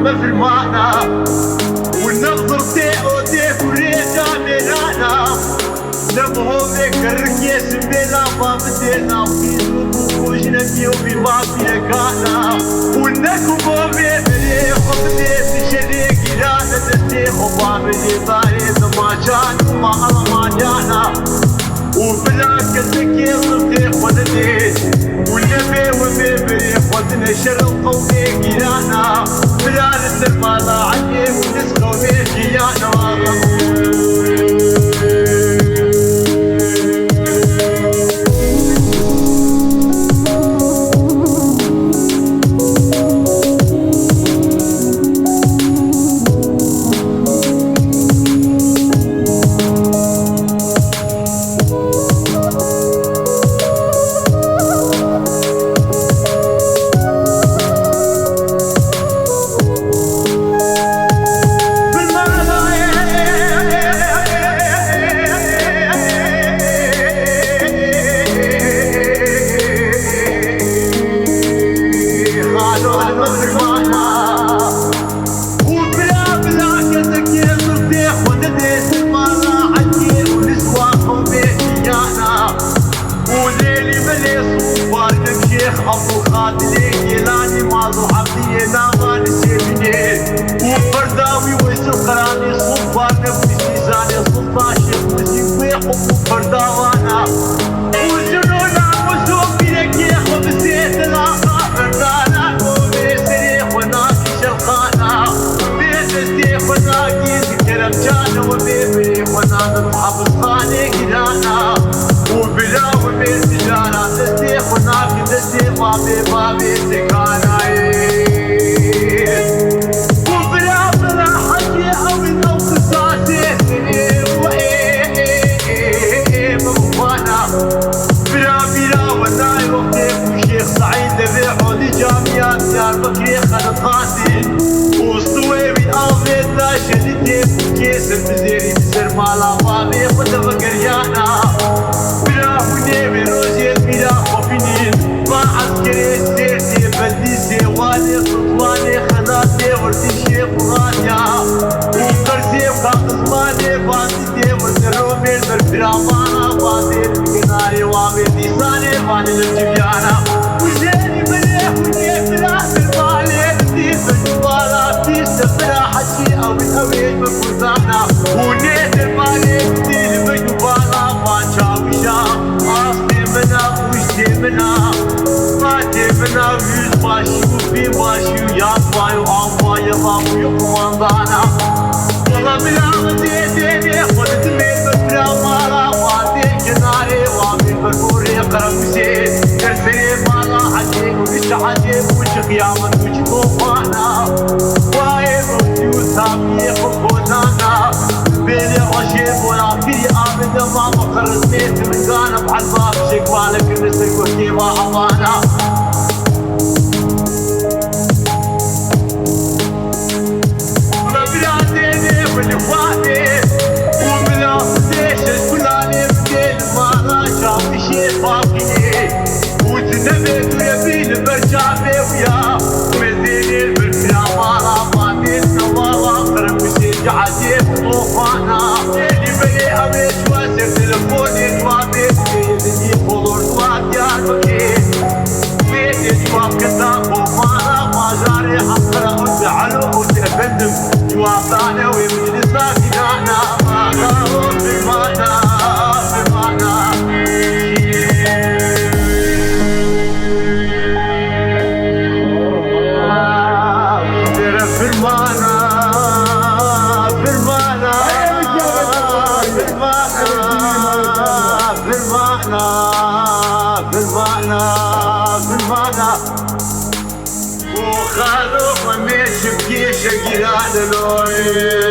ما في المعنى والنظر تاعو تفريقا منانا نبهو ذكر كيس بلا ما بدينا في ذوق وجنبي وفي ما في لقانا ونكو بمبري خبني في شريك لانا تستيخ وبابلي باريد ما جان ما ما جانا وبلا كسكي صرتي خدني والنبي ومبري خدنا شر القومي كيانا بلا نسر ما لا عني ونسخو بيكيانا أبو خاطلي كيلاني مازو حبيبي ناما نسيبني وفرداوي ويسقراني صوفا نفسي ميزاني سلطة شيخ مسيبي حب فرداوانا وجنونا وزوبي لك ياخو بسيت العقا فردانا قومي سريح وناكي شرخانا بيت استيخ وناكي سكرم جانا وبيبريح ونانا محافظ خاني كيلانا وبلا وبيت تجانا تستيخ وناكي تستيخ بابي سكانا وبلا بلا حكي او او قصاصي مغفانا بلا والله وقتك وشيخ سعيد ذبيحو دي جامعات ديار بكري خلط خاصي وسطويبي الابيض لا شدتي كيس المزيري بسر مالا بابي خد بقريانا بلا ونيبي روزي بلا خوفينين ما عسكري سيرتي بديسي والي سلطاني خناتي ورتي شيخ وغانيا وقرسي وقاقزماني باسيتي والدرومي بالبرامانا باسي القناري وامي ديساني فاني للجبيانا وزيني مليح ونيب بلا بالمالي نديس بالجوالا بيس بلا حشي او الهويج بفوزانا ونيت المالي نديل بالجوالا بانشاوشا اصلي منا وشتي منا منا yüz başı bir başı yapmayı almayı yapıyor kumandana olabilir diye kodetimi bırakmara vadi kenarı vadi buraya karamsi tersine bana hacı üç hacı bu kıyamet üç kofana vay bu tabiye kofana beni aşık ولا في أبدا ما مخرجت من قانا بحلباب شكوالك نسك وكيما حضانا وعطانا ومجلسنا فدانا ما بالمعنى بالمعنى وخالو ما ماشي بكيش قيران لوري